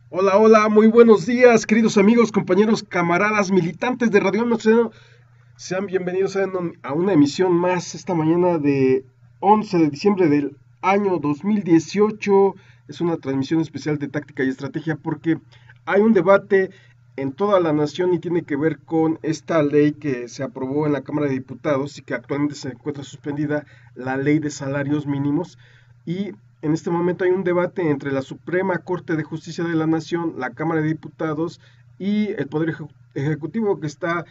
Hola, hola, muy buenos días, queridos amigos, compañeros, camaradas, militantes de Radio Nacional. Sean bienvenidos a una emisión más esta mañana de 11 de diciembre del año 2018. Es una transmisión especial de táctica y estrategia porque hay un debate en toda la nación y tiene que ver con esta ley que se aprobó en la Cámara de Diputados y que actualmente se encuentra suspendida, la ley de salarios mínimos. Y en este momento hay un debate entre la Suprema Corte de Justicia de la Nación, la Cámara de Diputados y el Poder Ejecutivo que está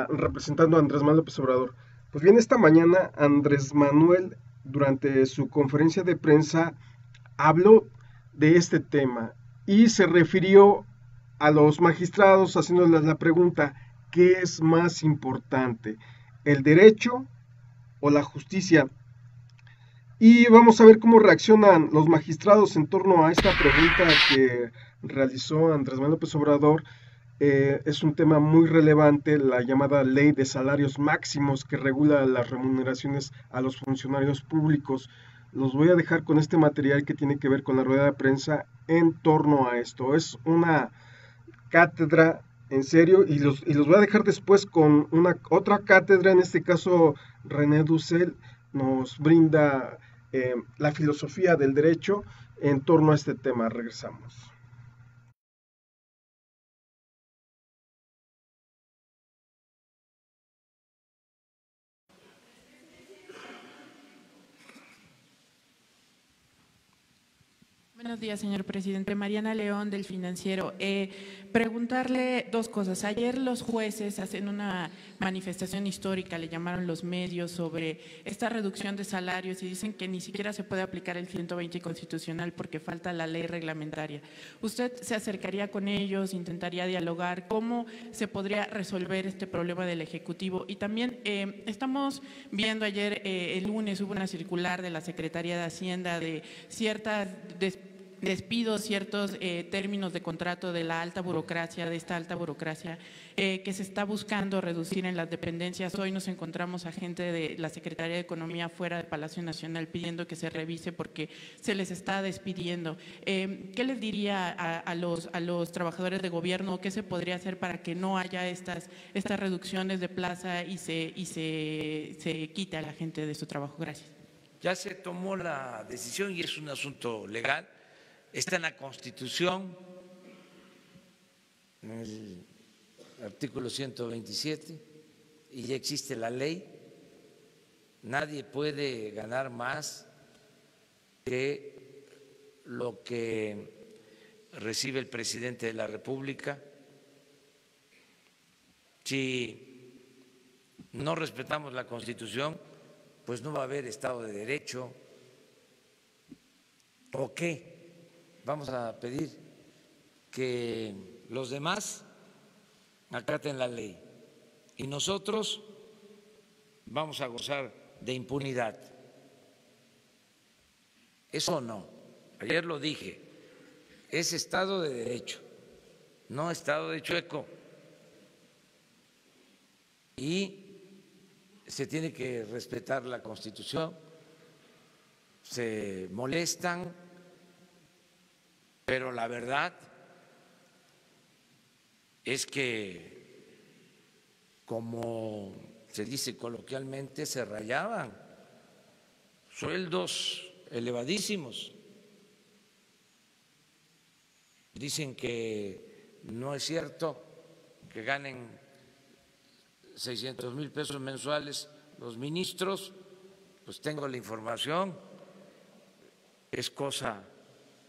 representando a Andrés Manuel López Obrador. Pues bien, esta mañana Andrés Manuel, durante su conferencia de prensa, habló de este tema y se refirió a los magistrados haciéndoles la pregunta, ¿qué es más importante? ¿El derecho o la justicia? Y vamos a ver cómo reaccionan los magistrados en torno a esta pregunta que realizó Andrés Manuel López Obrador. Es un tema muy relevante, la llamada ley de salarios máximos que regula las remuneraciones a los funcionarios públicos. Los voy a dejar con este material que tiene que ver con la rueda de prensa en torno a esto. Es una cátedra en serio y los voy a dejar después con una otra cátedra, en este caso René Dussel nos brinda la filosofía del derecho en torno a este tema. Regresamos. Buenos días, señor presidente. Mariana León, del Financiero. Preguntarle dos cosas. Ayer los jueces hacen una manifestación histórica, le llamaron los medios, sobre esta reducción de salarios y dicen que ni siquiera se puede aplicar el 120 constitucional porque falta la ley reglamentaria. ¿Usted se acercaría con ellos, intentaría dialogar? ¿Cómo se podría resolver este problema del Ejecutivo? Y también estamos viendo ayer, el lunes, hubo una circular de la Secretaría de Hacienda de ciertas despidos, ciertos términos de contrato de la alta burocracia, de esta alta burocracia que se está buscando reducir en las dependencias. Hoy nos encontramos a gente de la Secretaría de Economía fuera del Palacio Nacional pidiendo que se revise porque se les está despidiendo. ¿Qué les diría a los trabajadores de gobierno? ¿Qué se podría hacer para que no haya estas reducciones de plaza y se quite a la gente de su trabajo? Gracias. Ya se tomó la decisión y es un asunto legal. Está en la Constitución, en el artículo 127, y ya existe la ley. Nadie puede ganar más que lo que recibe el presidente de la República. Si no respetamos la Constitución, pues no va a haber Estado de Derecho. ¿O qué? Vamos a pedir que los demás acaten la ley y nosotros vamos a gozar de impunidad. Eso no, ayer lo dije, es Estado de Derecho, no Estado de chueco. Y se tiene que respetar la Constitución. Se molestan, pero la verdad es que, como se dice coloquialmente, se rayaban, sueldos elevadísimos. Dicen que no es cierto que ganen 600,000 pesos mensuales los ministros. Pues tengo la información, es cosa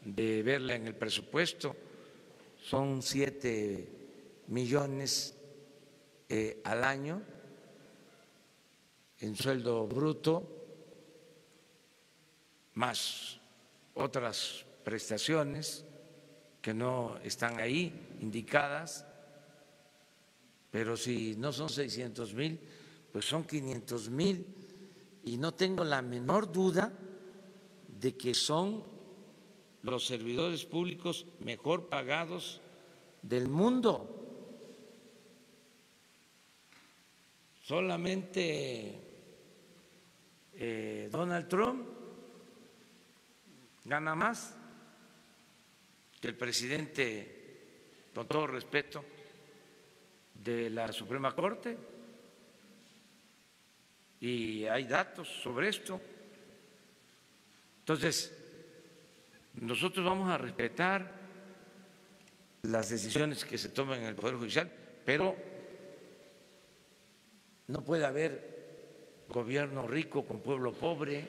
de verla en el presupuesto, son 7 millones al año en sueldo bruto, más otras prestaciones que no están ahí indicadas, pero si no son 600,000, pues son 500,000, y no tengo la menor duda de que son los servidores públicos mejor pagados del mundo. Solamente Donald Trump gana más que el presidente, con todo respeto, de la Suprema Corte, y hay datos sobre esto. Entonces, nosotros vamos a respetar las decisiones que se toman en el Poder Judicial, pero no puede haber gobierno rico con pueblo pobre.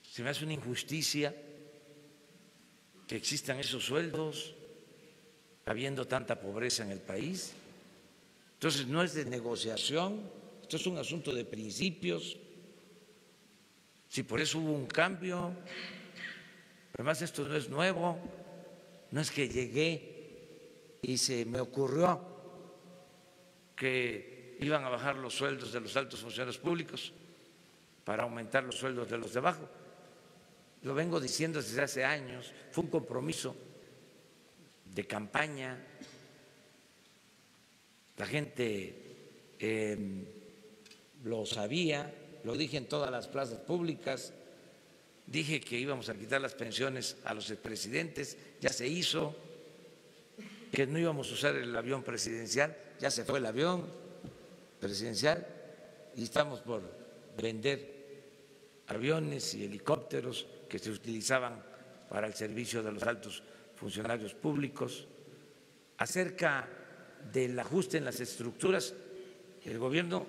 Se me hace una injusticia que existan esos sueldos habiendo tanta pobreza en el país. Entonces no es de negociación, esto es un asunto de principios. Si por eso hubo un cambio, además esto no es nuevo, no es que llegué y se me ocurrió que iban a bajar los sueldos de los altos funcionarios públicos para aumentar los sueldos de los de abajo. Lo vengo diciendo desde hace años, fue un compromiso de campaña. La gente lo sabía, lo dije en todas las plazas públicas, dije que íbamos a quitar las pensiones a los expresidentes, ya se hizo, que no íbamos a usar el avión presidencial, ya se fue el avión presidencial y estamos por vender aviones y helicópteros que se utilizaban para el servicio de los altos funcionarios públicos. Acerca del ajuste en las estructuras, el gobierno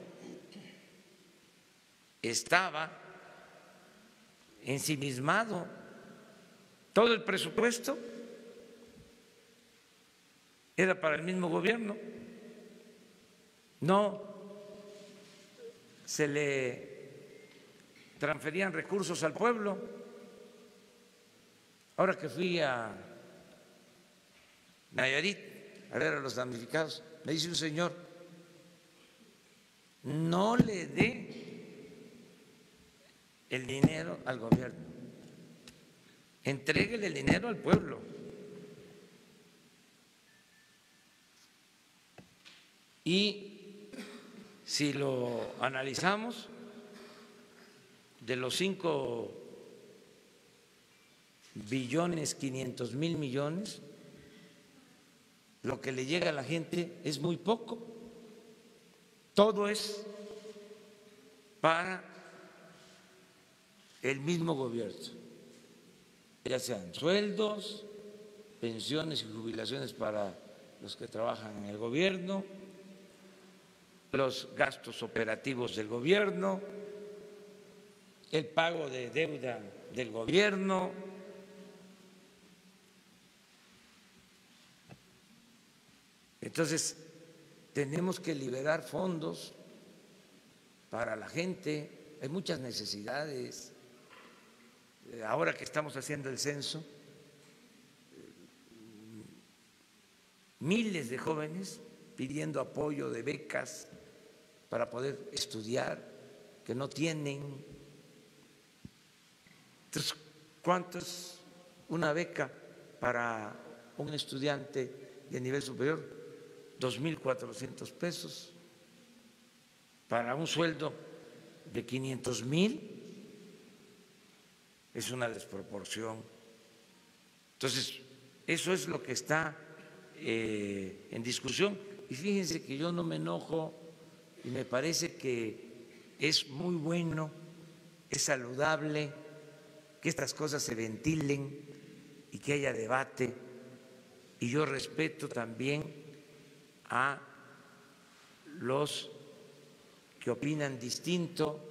estaba ensimismado, todo el presupuesto era para el mismo gobierno, no se le transferían recursos al pueblo. Ahora que fui a Nayarit a ver a los damnificados, me dice un señor: no le dé el dinero al gobierno, entréguele el dinero al pueblo. Y si lo analizamos, de los 5.500.000.000.000, lo que le llega a la gente es muy poco. Todo es para el mismo gobierno, ya sean sueldos, pensiones y jubilaciones para los que trabajan en el gobierno, los gastos operativos del gobierno, el pago de deuda del gobierno. Entonces, tenemos que liberar fondos para la gente, hay muchas necesidades. Ahora que estamos haciendo el censo, miles de jóvenes pidiendo apoyo de becas para poder estudiar, que no tienen. Entonces, ¿cuánto es una beca para un estudiante de nivel superior? 2.400 pesos. Para un sueldo de 500,000 es una desproporción. Entonces, eso es lo que está en discusión. Y fíjense que yo no me enojo y me parece que es muy bueno, es saludable que estas cosas se ventilen y que haya debate. Y yo respeto también a los que opinan distinto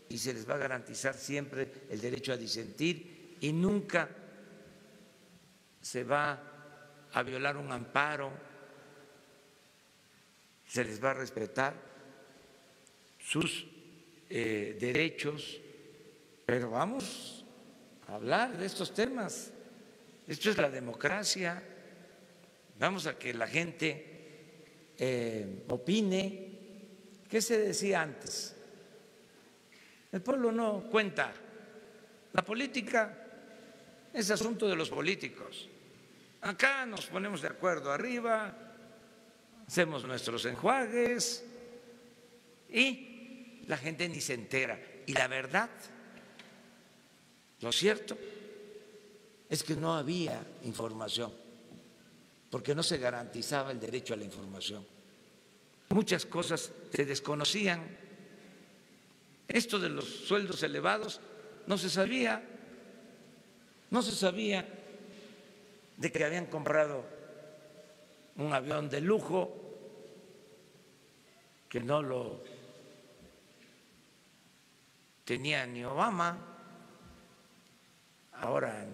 y se les va a garantizar siempre el derecho a disentir y nunca se va a violar un amparo, se les va a respetar sus derechos, pero vamos a hablar de estos temas. Esto es la democracia, vamos a que la gente opine. ¿Qué se decía antes? El pueblo no cuenta, la política es asunto de los políticos. Acá nos ponemos de acuerdo arriba, hacemos nuestros enjuagues y la gente ni se entera. Y la verdad, lo cierto, es que no había información, porque no se garantizaba el derecho a la información. Muchas cosas se desconocían. Esto de los sueldos elevados no se sabía. No se sabía de que habían comprado un avión de lujo, que no lo tenía ni Obama, ahora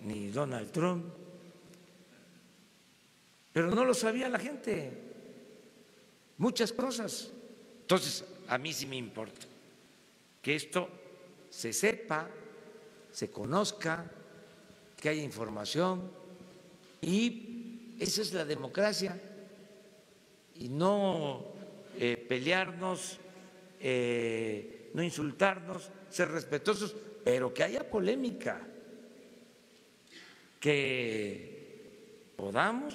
ni Donald Trump, pero no lo sabía la gente, muchas cosas. Entonces, a mí sí me importa que esto se sepa, se conozca, que haya información, y esa es la democracia, y no pelearnos, no insultarnos, ser respetuosos, pero que haya polémica, que podamos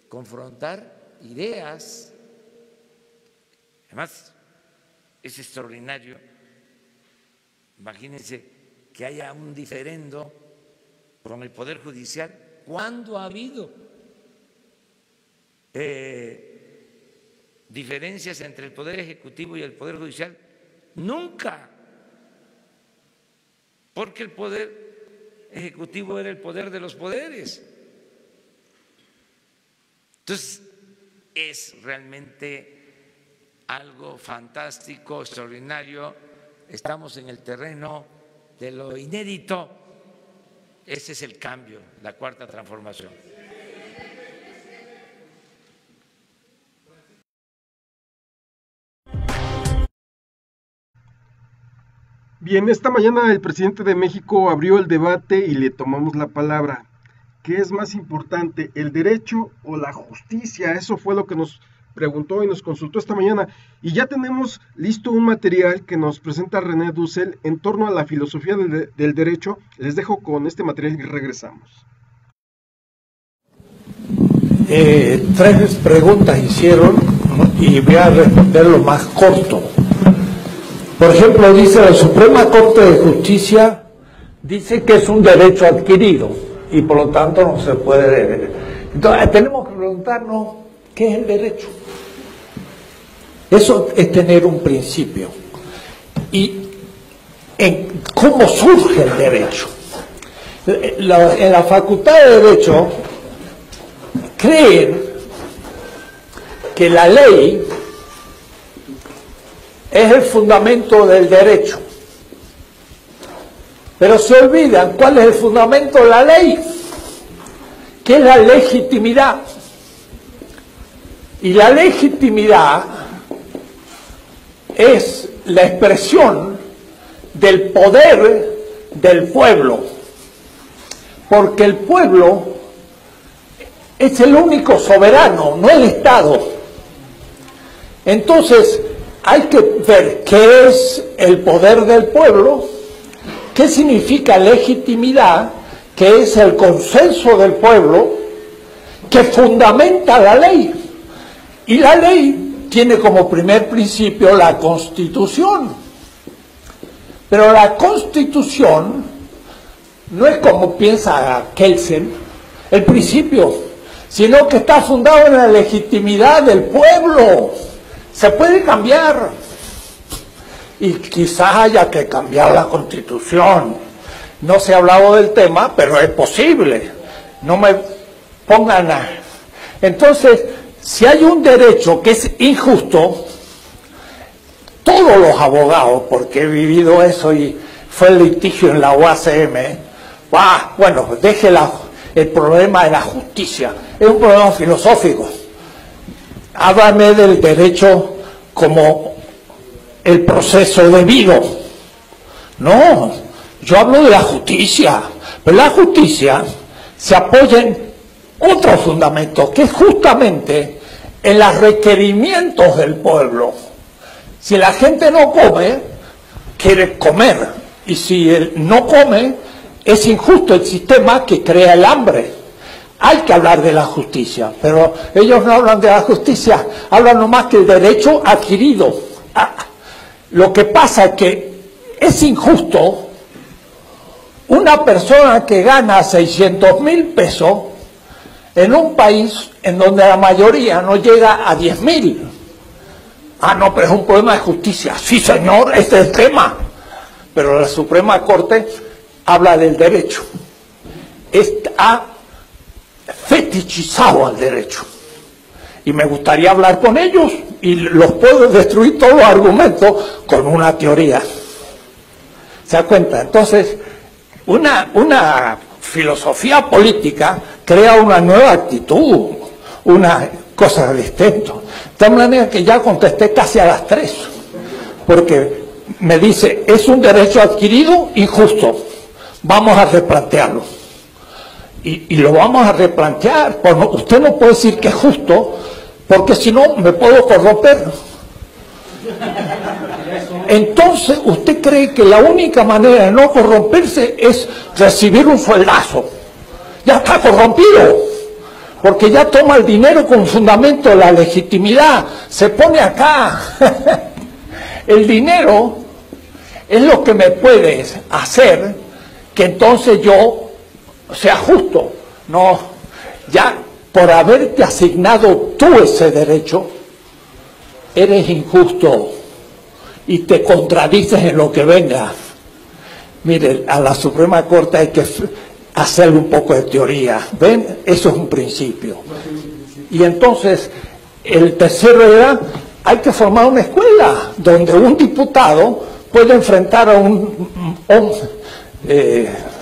confrontar ideas. Además, es extraordinario, imagínense que haya un diferendo con el Poder Judicial. ¿Cuándo ha habido diferencias entre el Poder Ejecutivo y el Poder Judicial? Nunca, porque el Poder Ejecutivo era el poder de los poderes. Entonces, es realmente algo fantástico, extraordinario. Estamos en el terreno de lo inédito. Ese es el cambio, la cuarta transformación. Bien, esta mañana el presidente de México abrió el debate y le tomamos la palabra. ¿Qué es más importante, el derecho o la justicia? Eso fue lo que nos preguntó y nos consultó esta mañana. Y ya tenemos listo un material que nos presenta René Dussel en torno a la filosofía del derecho. Les dejo con este material y regresamos. 3 preguntas hicieron y voy a responder lo más corto. Por ejemplo, dice la Suprema Corte de Justicia, dice que es un derecho adquirido y por lo tanto no se puede. Entonces tenemos que preguntarnos qué es el derecho. Eso es tener un principio. ¿Y en cómo surge el derecho? En la Facultad de Derecho creen que la ley es el fundamento del derecho, pero se olvidan cuál es el fundamento de la ley, que es la legitimidad. Y la legitimidad es la expresión del poder del pueblo, porque el pueblo es el único soberano, no el Estado. Entonces, hay que ver qué es el poder del pueblo, qué significa legitimidad, que es el consenso del pueblo, que fundamenta la ley. Y la ley tiene como primer principio la Constitución. Pero la Constitución no es como piensa Kelsen, el principio, sino que está fundado en la legitimidad del pueblo. Se puede cambiar. Y quizás haya que cambiar la Constitución. No se ha hablado del tema, pero es posible. No me pongan a... Entonces, si hay un derecho que es injusto, todos los abogados, porque he vivido eso y fue el litigio en la UACM, bueno, deje el problema de la justicia, es un problema filosófico. Háblame del derecho como el proceso debido. No, yo hablo de la justicia, pero la justicia se apoya en otro fundamento, que es justamente en los requerimientos del pueblo. Si la gente no come, quiere comer, y si él no come, es injusto el sistema que crea el hambre. Hay que hablar de la justicia, pero ellos no hablan de la justicia, hablan nomás que el derecho adquirido. Lo que pasa es que es injusto Una persona que gana 600,000 pesos en un país en donde la mayoría no llega a 10,000. Ah, no, pero es un problema de justicia. Sí, señor, ese es el tema. Pero la Suprema Corte habla del derecho. Ha fetichizado al derecho. Y me gustaría hablar con ellos y los puedo destruir todos los argumentos con una teoría. ¿Se da cuenta? Entonces, una filosofía política crea una nueva actitud, una cosa distinta. De tal manera que ya contesté casi a las 3, porque me dice, es un derecho adquirido injusto, vamos a replantearlo. Y lo vamos a replantear. Usted no puede decir que es justo, porque si no me puedo corromper. Entonces, ¿usted cree que la única manera de no corromperse es recibir un sueldazo? Ya está corrompido, porque ya toma el dinero como fundamento de la legitimidad, se pone acá. El dinero es lo que me puede hacer que entonces yo sea justo. No, ya por haberte asignado tú ese derecho, eres injusto y te contradices en lo que venga. Mire, a la Suprema Corte hay que hacerle un poco de teoría. ¿Ven? Eso es un principio. Y entonces, el tercero era, hay que formar una escuela donde un diputado puede enfrentar a un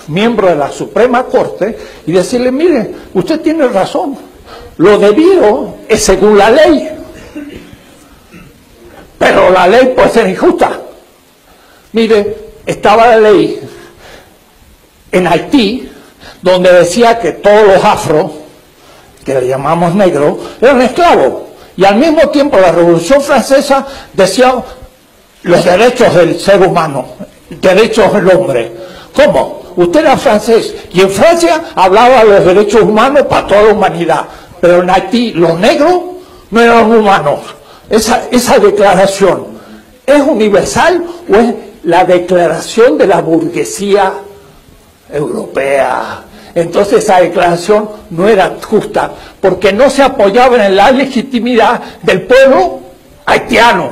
miembro de la Suprema Corte y decirle, mire, usted tiene razón, lo debido es según la ley, pero la ley puede ser injusta. Mire, estaba la ley en Haití donde decía que todos los afros, que le llamamos negros, eran esclavos, y al mismo tiempo la Revolución Francesa decía los derechos del ser humano, derechos del hombre. ¿Cómo? Usted era francés y en Francia hablaba de los derechos humanos para toda la humanidad, pero en Haití los negros no eran humanos. Esa declaración, ¿es universal o es la declaración de la burguesía europea? Entonces esa declaración no era justa, porque no se apoyaba en la legitimidad del pueblo haitiano.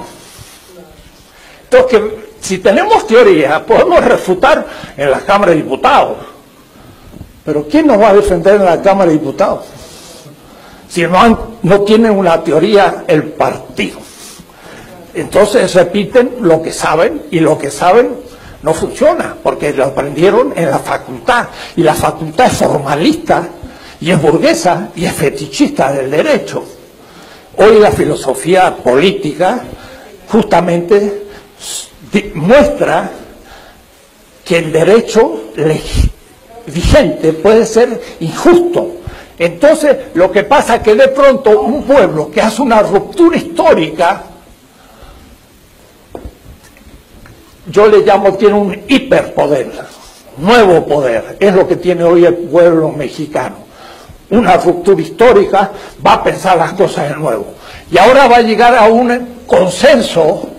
Entonces, si tenemos teoría, podemos refutar en la Cámara de Diputados. Pero ¿quién nos va a defender en la Cámara de Diputados? Si no tienen una teoría el partido. Entonces repiten lo que saben, y lo que saben no funciona, porque lo aprendieron en la facultad, y la facultad es formalista, y es burguesa, y es fetichista del derecho. Hoy la filosofía política justamente muestra que el derecho vigente puede ser injusto. Entonces lo que pasa es que de pronto un pueblo que hace una ruptura histórica, yo le llamo, tiene un hiperpoder, nuevo poder, es lo que tiene hoy el pueblo mexicano. Una ruptura histórica, va a pensar las cosas de nuevo. Y ahora va a llegar a un consenso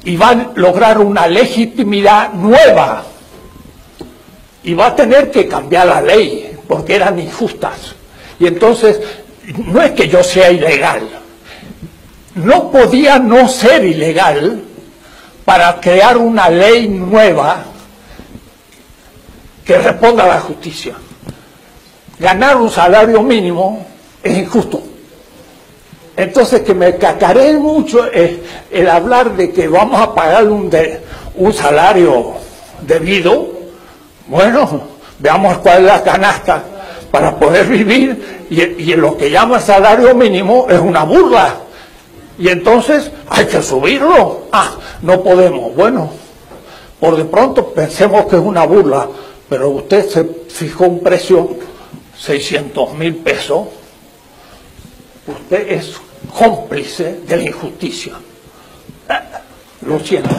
y va a lograr una legitimidad nueva. Y va a tener que cambiar la ley, porque eran injustas. Y entonces, no es que yo sea ilegal. No podía no ser ilegal para crear una ley nueva que responda a la justicia. Ganar un salario mínimo es injusto. Entonces, que me cacaré mucho el hablar de que vamos a pagar un salario debido. Bueno, veamos cuál es la canasta para poder vivir, y lo que llama salario mínimo es una burla. Y entonces hay que subirlo. Ah, no podemos. Bueno, por de pronto pensemos que es una burla, pero usted se fijó un precio, 600,000 pesos. Usted es cómplice de la injusticia. Lo siento.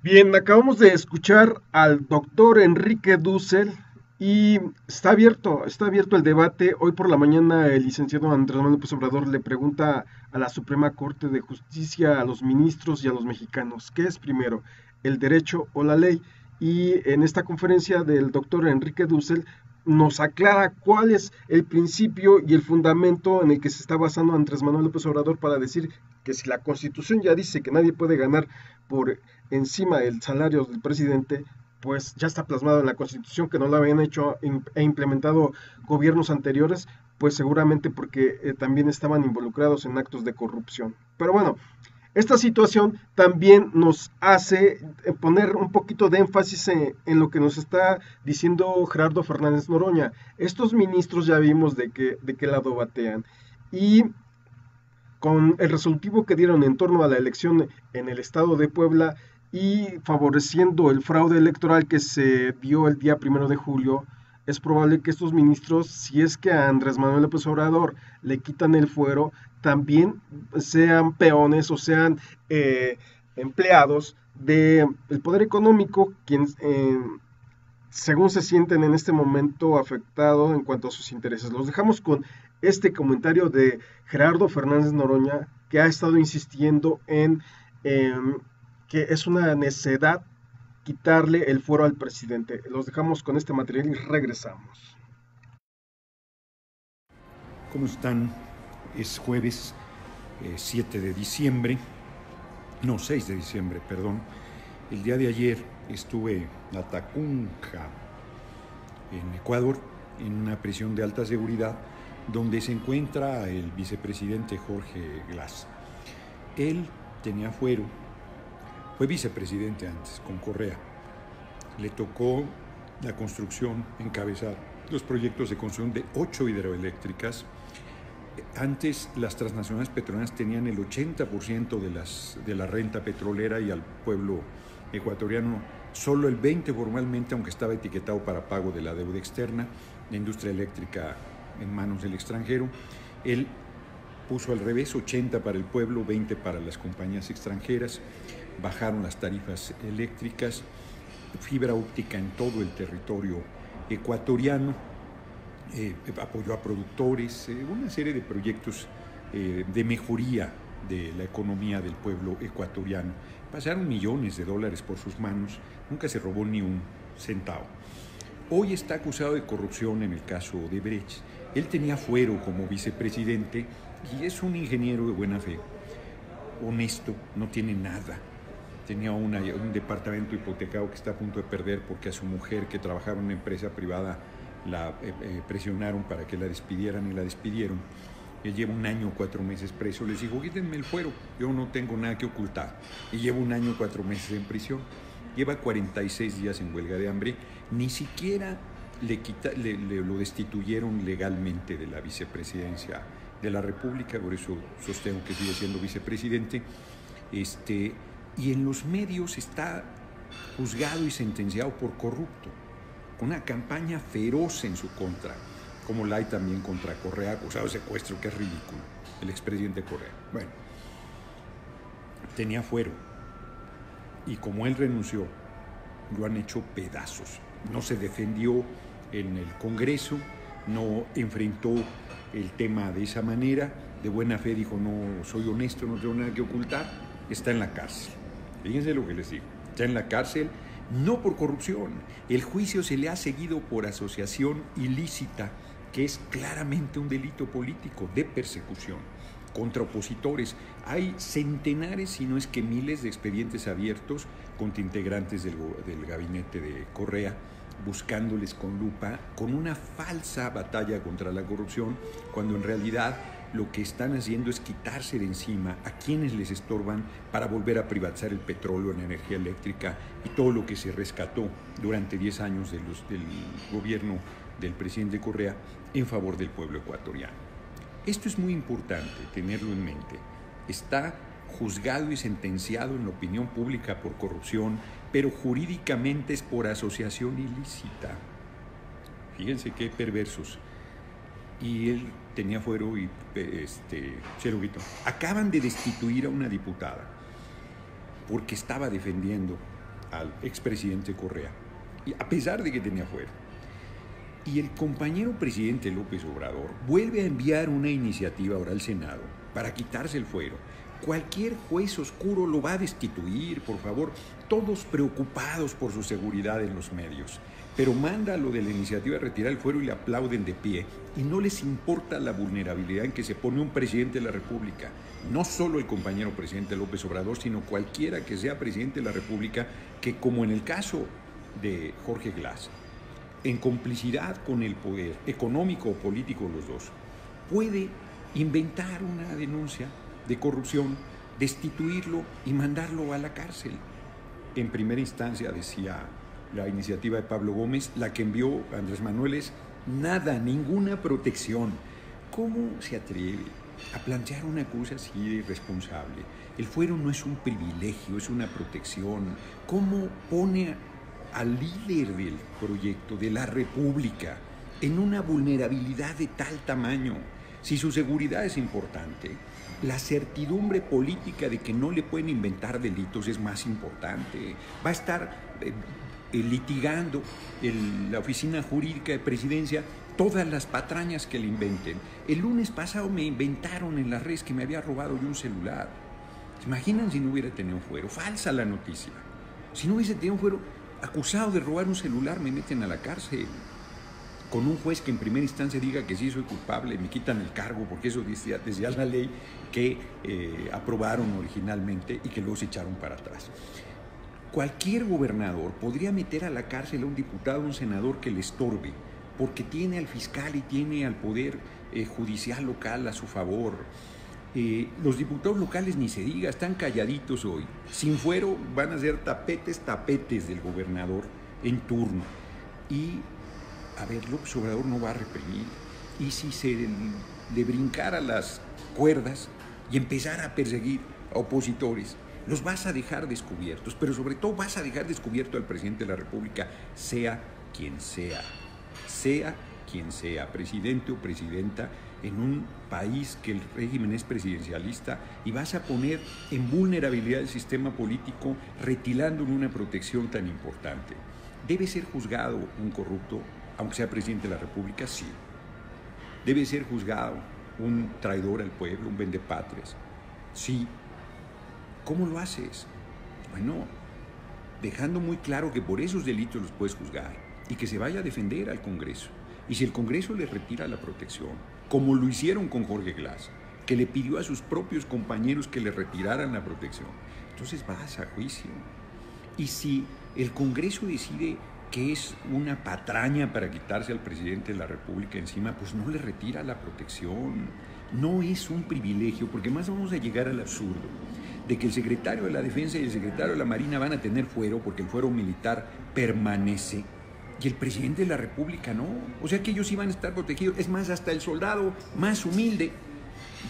Bien, acabamos de escuchar al doctor Enrique Dussel, Y está abierto el debate. Hoy por la mañana el licenciado Andrés Manuel López Obrador le pregunta a la Suprema Corte de Justicia, a los ministros y a los mexicanos, ¿qué es primero, el derecho o la ley? Y en esta conferencia del doctor Enrique Dussel nos aclara cuál es el principio y el fundamento en el que se está basando Andrés Manuel López Obrador para decir que si la Constitución ya dice que nadie puede ganar por encima del salario del presidente, pues ya está plasmado en la Constitución, que no lo habían hecho e implementado gobiernos anteriores, pues seguramente porque también estaban involucrados en actos de corrupción. Pero bueno, esta situación también nos hace poner un poquito de énfasis en lo que nos está diciendo Gerardo Fernández Noroña. Estos ministros ya vimos de qué lado batean. Y con el resolutivo que dieron en torno a la elección en el estado de Puebla y favoreciendo el fraude electoral que se dio el día 1 de julio, es probable que estos ministros, si es que a Andrés Manuel López Obrador le quitan el fuero, también sean peones o sean empleados del poder económico, quien según se sienten en este momento afectados en cuanto a sus intereses. Los dejamos con este comentario de Gerardo Fernández Noroña, que ha estado insistiendo en que es una necedad quitarle el fuero al presidente. Los dejamos con este material y regresamos. ¿Cómo están? Es jueves 7 de diciembre, no, 6 de diciembre, perdón. El día de ayer estuve en Tacunga, en Ecuador, en una prisión de alta seguridad, donde se encuentra el vicepresidente Jorge Glass. Él tenía fuero, fue vicepresidente antes, con Correa. Le tocó la construcción, encabezar los proyectos de construcción de 8 hidroeléctricas. Antes las transnacionales petroleras tenían el 80% de la renta petrolera y al pueblo ecuatoriano solo el 20% formalmente, aunque estaba etiquetado para pago de la deuda externa, la industria eléctrica en manos del extranjero. Él puso al revés, 80% para el pueblo, 20% para las compañías extranjeras. Bajaron las tarifas eléctricas, fibra óptica en todo el territorio ecuatoriano, apoyó a productores, una serie de proyectos de mejoría de la economía del pueblo ecuatoriano. Pasaron millones de dólares por sus manos, nunca se robó ni un centavo. Hoy está acusado de corrupción en el caso de Brecht. Él tenía fuero como vicepresidente y es un ingeniero de buena fe, honesto, no tiene nada. Tenía un departamento hipotecado que está a punto de perder porque a su mujer, que trabajaba en una empresa privada, la presionaron para que la despidieran y la despidieron. Él lleva 1 año 4 meses preso. Les dijo, quítenme el fuero, yo no tengo nada que ocultar. Y lleva 1 año 4 meses en prisión. Lleva 46 días en huelga de hambre. Ni siquiera lo destituyeron legalmente de la vicepresidencia de la República, por eso sostengo que sigue siendo vicepresidente. Y en los medios está juzgado y sentenciado por corrupto, con una campaña feroz en su contra, como la hay también contra Correa, acusado de secuestro, que es ridículo, el expresidente Correa. Bueno, tenía fuero, y como él renunció, lo han hecho pedazos. No se defendió en el Congreso, no enfrentó el tema de esa manera, de buena fe dijo, no, soy honesto, no tengo nada que ocultar, está en la cárcel. Fíjense lo que les digo, está en la cárcel, no por corrupción, el juicio se le ha seguido por asociación ilícita, que es claramente un delito político de persecución contra opositores. Hay centenares, si no es que miles, de expedientes abiertos contra integrantes del gabinete de Correa, buscándoles con lupa, con una falsa batalla contra la corrupción, cuando en realidad lo que están haciendo es quitarse de encima a quienes les estorban para volver a privatizar el petróleo, la energía eléctrica y todo lo que se rescató durante 10 años del gobierno del presidente Correa en favor del pueblo ecuatoriano. Esto es muy importante tenerlo en mente. Está juzgado y sentenciado en la opinión pública por corrupción, pero jurídicamente es por asociación ilícita. Fíjense qué perversos. Y él tenía fuero y Cheruguito. Acaban de destituir a una diputada porque estaba defendiendo al expresidente Correa, y a pesar de que tenía fuero. y el compañero presidente López Obrador vuelve a enviar una iniciativa ahora al Senado para quitarse el fuero, cualquier juez oscuro lo va a destituir, por favor, todos preocupados por su seguridad en los medios. Pero manda lo de la iniciativa de retirar el fuero y le aplauden de pie. Y no les importa la vulnerabilidad en que se pone un presidente de la República. No solo el compañero presidente López Obrador, sino cualquiera que sea presidente de la República, que como en el caso de Jorge Glass, en complicidad con el poder económico o político, los dos, puede inventar una denuncia de corrupción, destituirlo y mandarlo a la cárcel. En primera instancia, decía la iniciativa de Pablo Gómez, la que envió Andrés Manuel es nada, ninguna protección. ¿Cómo se atreve a plantear una cosa así de irresponsable? El fuero no es un privilegio, es una protección. ¿Cómo pone al líder del proyecto de la República en una vulnerabilidad de tal tamaño? Si su seguridad es importante, la certidumbre política de que no le pueden inventar delitos es más importante. Va a estar litigando la oficina jurídica de presidencia todas las patrañas que le inventen. El lunes pasado me inventaron en las redes que me había robado yo un celular. ¿Se imaginan si no hubiera tenido fuero? Falsa la noticia. Si no hubiese tenido fuero, acusado de robar un celular, me meten a la cárcel. Con un juez que en primera instancia diga que sí soy culpable, me quitan el cargo, porque eso decía la ley que aprobaron originalmente y que luego se echaron para atrás. Cualquier gobernador podría meter a la cárcel a un diputado o un senador que le estorbe, porque tiene al fiscal y tiene al poder judicial local a su favor. Los diputados locales ni se diga, están calladitos hoy. Sin fuero van a ser tapetes del gobernador en turno. Y, a ver, López Obrador no va a reprimir. Y si se le brincara las cuerdas y empezara a perseguir a opositores, los vas a dejar descubiertos, pero sobre todo vas a dejar descubierto al presidente de la República, sea quien sea, presidente o presidenta, en un país que el régimen es presidencialista, y vas a poner en vulnerabilidad el sistema político retirándole una protección tan importante. ¿Debe ser juzgado un corrupto, aunque sea presidente de la República? Sí. ¿Debe ser juzgado un traidor al pueblo, un vendepatrias? Sí. ¿Cómo lo haces? Bueno, dejando muy claro que por esos delitos los puedes juzgar y que se vaya a defender al Congreso. Y si el Congreso le retira la protección, como lo hicieron con Jorge Glass, que le pidió a sus propios compañeros que le retiraran la protección, entonces vas a juicio. Y si el Congreso decide que es una patraña para quitarse al presidente de la República encima, pues no le retira la protección. No es un privilegio, porque más vamos a llegar al absurdo de que el secretario de la Defensa y el secretario de la Marina van a tener fuero porque el fuero militar permanece y el presidente de la República no. O sea que ellos iban a estar protegidos. Es más, hasta el soldado más humilde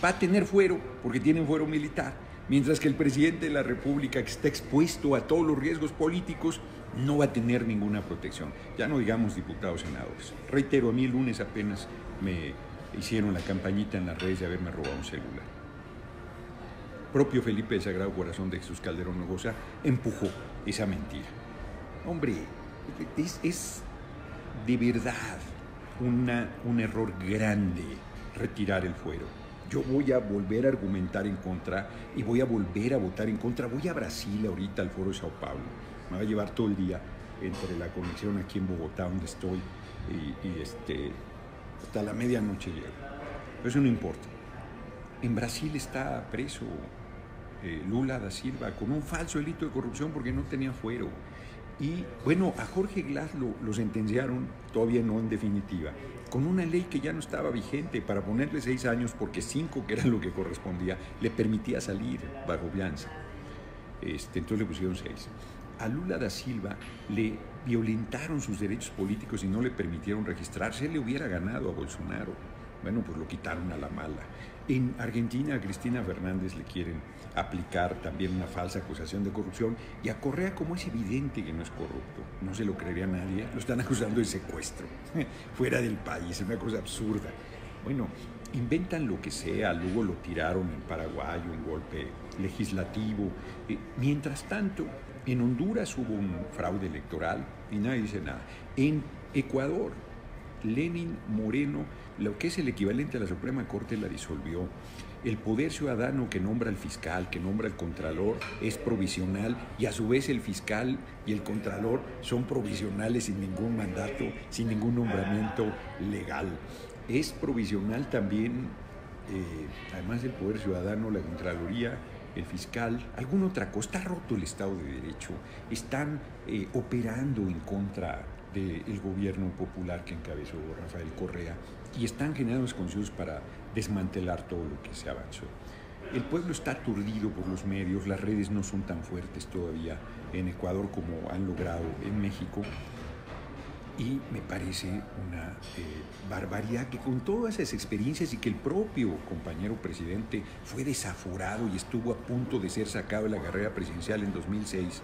va a tener fuero porque tiene fuero militar, mientras que el presidente de la República, que está expuesto a todos los riesgos políticos, no va a tener ninguna protección. Ya no digamos diputados, senadores. Reitero, a mí el lunes apenas me hicieron la campañita en las redes de haberme robado un celular. Propio Felipe del Sagrado Corazón de Jesús Calderón Hinojosa empujó esa mentira. Hombre, es de verdad un error grande retirar el fuero. Yo voy a volver a argumentar en contra y voy a volver a votar en contra. Voy a Brasil ahorita, al Foro de Sao Paulo. Me va a llevar todo el día entre la conexión aquí en Bogotá, donde estoy, y hasta la medianoche llego. Pero eso no importa. En Brasil está preso Lula da Silva con un falso delito de corrupción porque no tenía fuero. Y bueno, a Jorge Glass lo sentenciaron, todavía no en definitiva, con una ley que ya no estaba vigente para ponerle 6 años porque 5, que era lo que correspondía, le permitía salir bajo fianza. Entonces le pusieron 6. A Lula da Silva le violentaron sus derechos políticos y no le permitieron registrarse. Él le hubiera ganado a Bolsonaro. Bueno, pues lo quitaron a la mala. En Argentina a Cristina Fernández le quieren aplicar también una falsa acusación de corrupción, y a Correa, como es evidente que no es corrupto, no se lo creería a nadie, lo están acusando de secuestro fuera del país, es una cosa absurda. Bueno, inventan lo que sea, luego lo tiraron en Paraguay, un golpe legislativo. Mientras tanto, en Honduras hubo un fraude electoral y nadie dice nada. En Ecuador Lenin Moreno, lo que es el equivalente a la Suprema Corte, la disolvió. El poder ciudadano que nombra al fiscal, que nombra al contralor, es provisional, y a su vez el fiscal y el contralor son provisionales sin ningún mandato, sin ningún nombramiento legal. Es provisional también, además del poder ciudadano, la Contraloría, el fiscal, alguna otra cosa. Está roto el Estado de Derecho. Están operando en contra del gobierno popular que encabezó Rafael Correa, y están generando las condiciones para desmantelar todo lo que se avanzó. El pueblo está aturdido por los medios, las redes no son tan fuertes todavía en Ecuador como han logrado en México, y me parece una barbaridad que con todas esas experiencias, y que el propio compañero presidente fue desaforado y estuvo a punto de ser sacado de la carrera presidencial en 2006,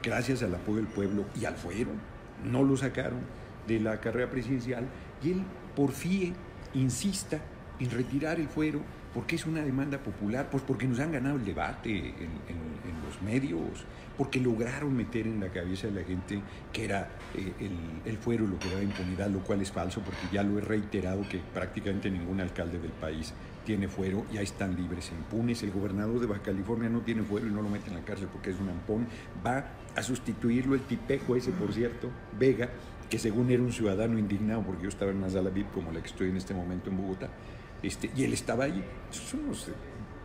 gracias al apoyo del pueblo y al fuero, no lo sacaron de la carrera presidencial, y él porfíe, insista en retirar el fuero, porque es una demanda popular, pues porque nos han ganado el debate en los medios, porque lograron meter en la cabeza de la gente que era el fuero lo que daba impunidad, lo cual es falso, porque ya lo he reiterado que prácticamente ningún alcalde del país tiene fuero, y ahí están libres e impunes. El gobernador de Baja California no tiene fuero y no lo mete en la cárcel porque es un ampón. Va a sustituirlo el tipejo ese, por cierto, Vega, que según era un ciudadano indignado, porque yo estaba en una sala VIP como la que estoy en este momento en Bogotá, y él estaba ahí. Son unos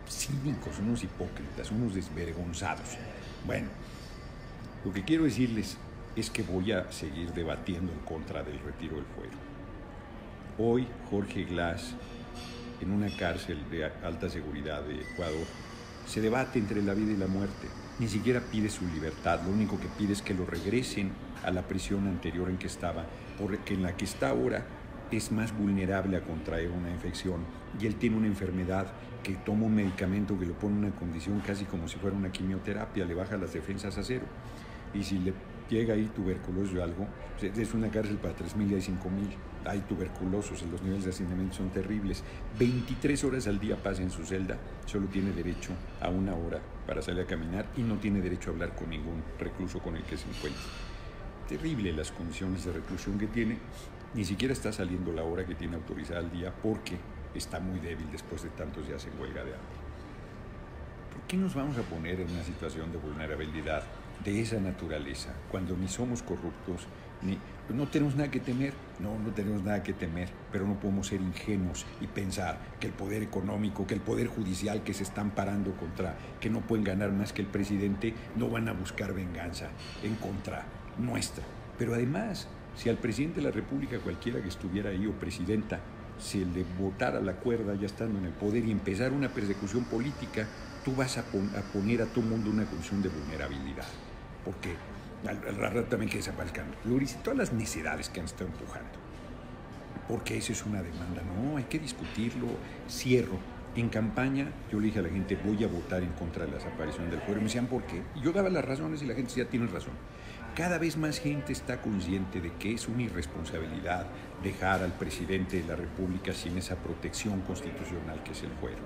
cínicos, unos hipócritas, unos desvergonzados. Bueno, lo que quiero decirles es que voy a seguir debatiendo en contra del retiro del fuero. Hoy Jorge Glass, en una cárcel de alta seguridad de Ecuador, se debate entre la vida y la muerte. Ni siquiera pide su libertad, lo único que pide es que lo regresen a la prisión anterior en que estaba, porque en la que está ahora es más vulnerable a contraer una infección, y él tiene una enfermedad que toma un medicamento que lo pone en una condición casi como si fuera una quimioterapia, le baja las defensas a cero, y si le llega ahí tuberculosis o algo, es una cárcel para 3.000 y hay 5.000, hay tuberculosos, los niveles de hacinamiento son terribles, 23 horas al día pasa en su celda, solo tiene derecho a 1 hora para salir a caminar, y no tiene derecho a hablar con ningún recluso con el que se encuentre. Terrible las condiciones de reclusión que tiene. Ni siquiera está saliendo la hora que tiene autorizada al día, porque está muy débil después de tantos días en huelga de hambre. ¿Por qué nos vamos a poner en una situación de vulnerabilidad de esa naturaleza cuando ni somos corruptos, ni no tenemos nada que temer? No tenemos nada que temer, pero no podemos ser ingenuos y pensar que el poder económico, que el poder judicial, que se están parando contra, que no pueden ganar más que el presidente, no van a buscar venganza en contra nuestra. Pero además, si al presidente de la República, cualquiera que estuviera ahí, o presidenta, se le botara la cuerda ya estando en el poder y empezar una persecución política, tú vas a poner a todo el mundo en una condición de vulnerabilidad, porque al rato también que desaparezcan Luris y todas las necedades que han estado empujando, porque eso es una demanda. No, hay que discutirlo. Cierro. En campaña yo le dije a la gente, voy a votar en contra de la desaparición del fuero, y me decían, ¿por qué? Y yo daba las razones y la gente decía, tienes razón. Cada vez más gente está consciente de que es una irresponsabilidad dejar al presidente de la República sin esa protección constitucional que es el fuero.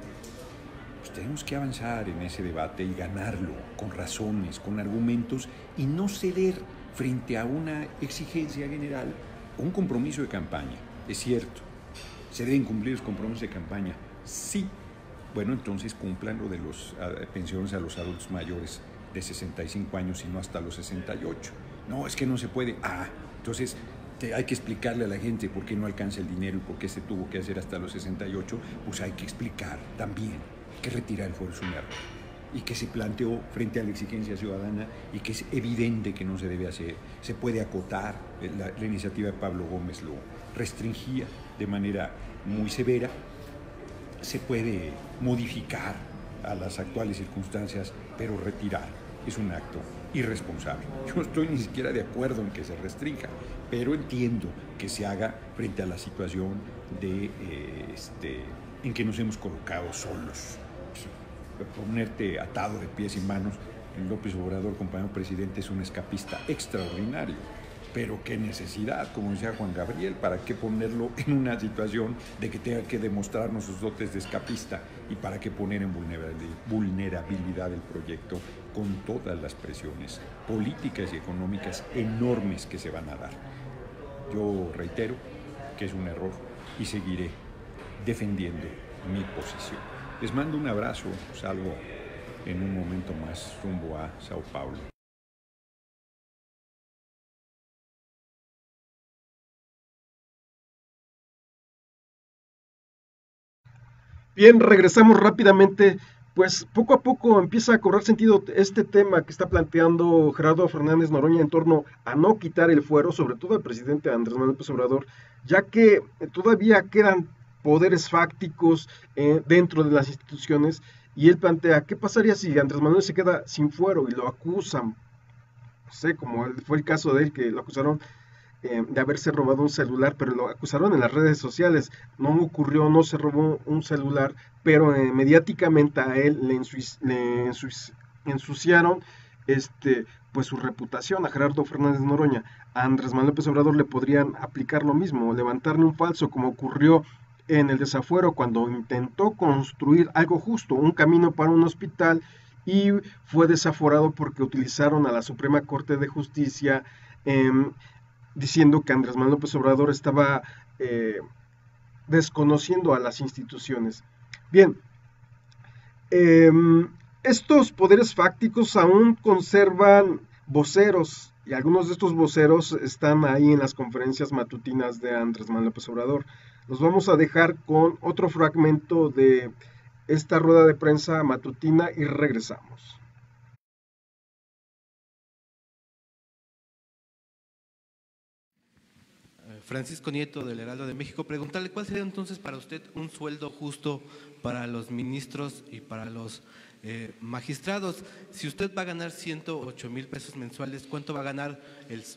Pues tenemos que avanzar en ese debate y ganarlo con razones, con argumentos, y no ceder frente a una exigencia general o un compromiso de campaña. Es cierto, se deben cumplir los compromisos de campaña. Sí, bueno, entonces cumplan lo de las pensiones a los adultos mayores de 65 años y no hasta los 68. No, es que no se puede. Entonces hay que explicarle a la gente por qué no alcanza el dinero y por qué se tuvo que hacer hasta los 68. Pues hay que explicar también que retirar el fuero es un error, y que se planteó frente a la exigencia ciudadana, y que es evidente que no se debe hacer. Se puede acotar. La iniciativa de Pablo Gómez lo restringía de manera muy severa. Se puede modificar a las actuales circunstancias, pero retirar es un acto irresponsable. Yo no estoy ni siquiera de acuerdo en que se restrinja, pero entiendo que se haga frente a la situación en que nos hemos colocado solos. Ponerte atado de pies y manos. López Obrador, compañero presidente, es un escapista extraordinario, pero qué necesidad, como decía Juan Gabriel, para qué ponerlo en una situación de que tenga que demostrarnos sus dotes de escapista, y para qué poner en vulnerabilidad el proyecto con todas las presiones políticas y económicas enormes que se van a dar. Yo reitero, que es un error y seguiré defendiendo mi posición. Les mando un abrazo, salgo en un momento más rumbo a Sao Paulo. Bien, regresamos rápidamente. Pues poco a poco empieza a cobrar sentido este tema que está planteando Gerardo Fernández Noroña en torno a no quitar el fuero, sobre todo al presidente Andrés Manuel López Obrador, ya que todavía quedan poderes fácticos dentro de las instituciones, y él plantea, ¿qué pasaría si Andrés Manuel se queda sin fuero y lo acusan? No sé, como fue el caso de él, que lo acusaron de haberse robado un celular, pero lo acusaron en las redes sociales. No ocurrió, no se robó un celular, pero mediáticamente a él ensuciaron pues su reputación. A Gerardo Fernández Noroña, a Andrés Manuel López Obrador le podrían aplicar lo mismo, levantarle un falso, como ocurrió en el desafuero cuando intentó construir algo justo, un camino para un hospital, y fue desaforado porque utilizaron a la Suprema Corte de Justicia, diciendo que Andrés Manuel López Obrador estaba desconociendo a las instituciones. Bien, eh, estos poderes fácticos aún conservan voceros, y algunos de estos voceros están ahí en las conferencias matutinas de Andrés Manuel López Obrador. Los vamos a dejar con otro fragmento de esta rueda de prensa matutina y regresamos. Francisco Nieto, del Heraldo de México, preguntarle cuál sería entonces para usted un sueldo justo para los ministros y para los magistrados. Si usted va a ganar 108,000 pesos mensuales, ¿cuánto va a ganar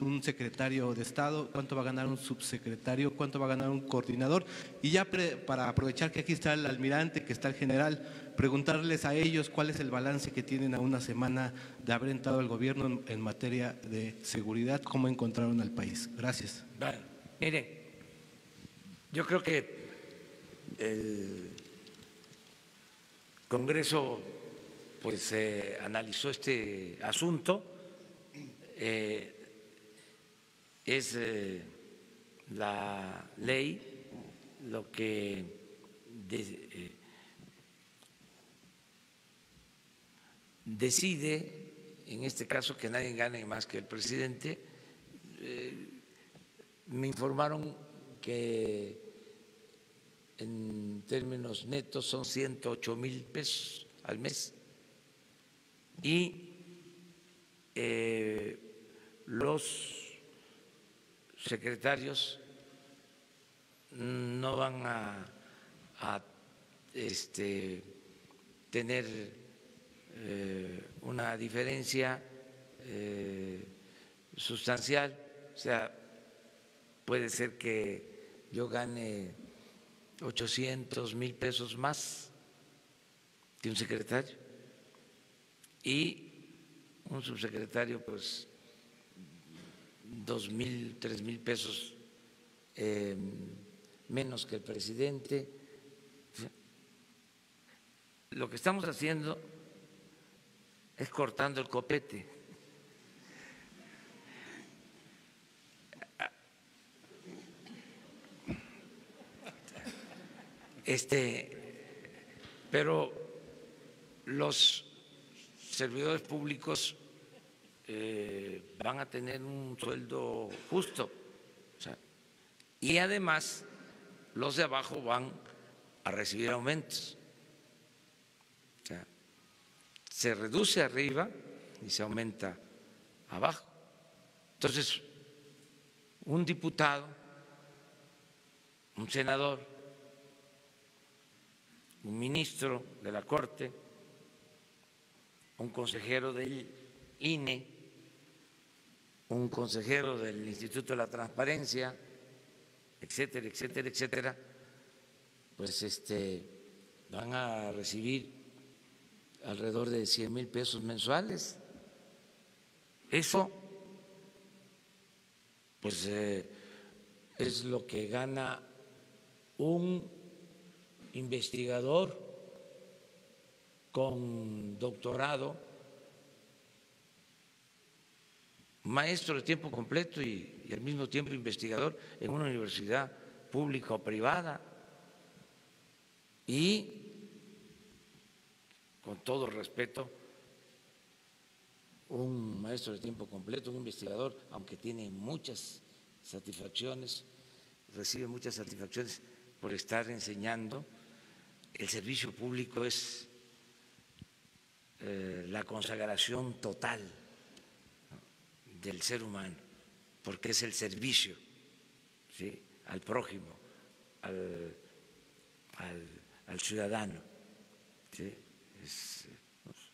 un secretario de Estado? ¿Cuánto va a ganar un subsecretario? ¿Cuánto va a ganar un coordinador? Y ya para aprovechar que aquí está el almirante, que está el general, preguntarles a ellos cuál es el balance que tienen a una semana de haber entrado al gobierno en materia de seguridad, cómo encontraron al país. Gracias. Bueno, miren, yo creo que el Congreso pues analizó este asunto, es la ley lo que decide, en este caso, que nadie gane más que el presidente. Me informaron que en términos netos son 108,000 pesos al mes, y los secretarios no van a tener una diferencia sustancial. O sea, puede ser que yo gane 800,000 pesos más que un secretario, y un subsecretario pues 2,000, 3,000 pesos menos que el presidente. Lo que estamos haciendo es cortando el copete. Pero los servidores públicos van a tener un sueldo justo, o sea, y además los de abajo van a recibir aumentos. O sea, se reduce arriba y se aumenta abajo. Entonces, un diputado, un senador, un ministro de la Corte, un consejero del INE, un consejero del Instituto de la Transparencia, etcétera, etcétera, etcétera, pues van a recibir alrededor de 100,000 pesos mensuales. Eso pues es lo que gana un investigador con doctorado, maestro de tiempo completo y al mismo tiempo investigador en una universidad pública o privada. Y, con todo respeto, un maestro de tiempo completo, un investigador, aunque tiene muchas satisfacciones, recibe muchas satisfacciones por estar enseñando, el servicio público es la consagración total, ¿no?, del ser humano, porque es el servicio, ¿sí?, al prójimo, al ciudadano, ¿sí?, es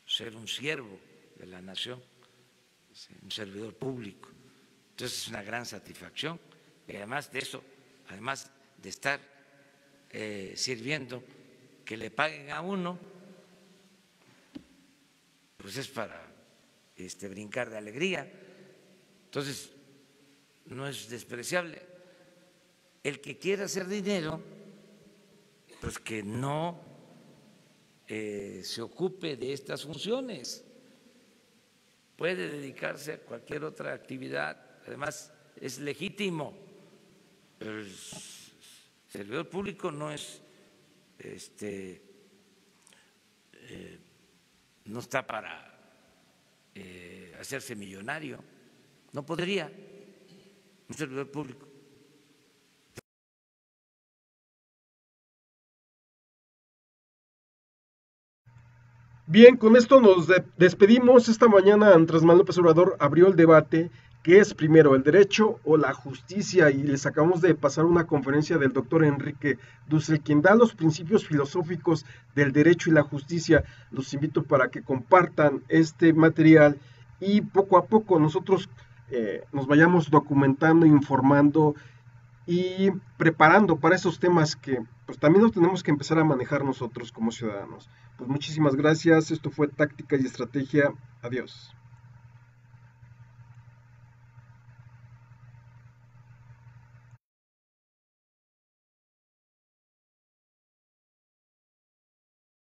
ser un siervo de la nación, un servidor público. Entonces es una gran satisfacción, y además de eso, además de estar sirviendo, que le paguen a uno, pues es para brincar de alegría. Entonces no es despreciable. El que quiera hacer dinero, pues que no se ocupe de estas funciones, puede dedicarse a cualquier otra actividad, además es legítimo, pero el servidor público no es, no está para hacerse millonario, no podría un servidor público. Bien, con esto nos despedimos. Esta mañana Andrés Manuel López Obrador abrió el debate: ¿qué es primero, el derecho o la justicia? Y les acabamos de pasar una conferencia del doctor Enrique Dussel, quien da los principios filosóficos del derecho y la justicia. Los invito para que compartan este material y poco a poco nosotros nos vayamos documentando, informando y preparando para esos temas que pues también los tenemos que empezar a manejar nosotros como ciudadanos. Pues muchísimas gracias, esto fue Táctica y Estrategia, adiós.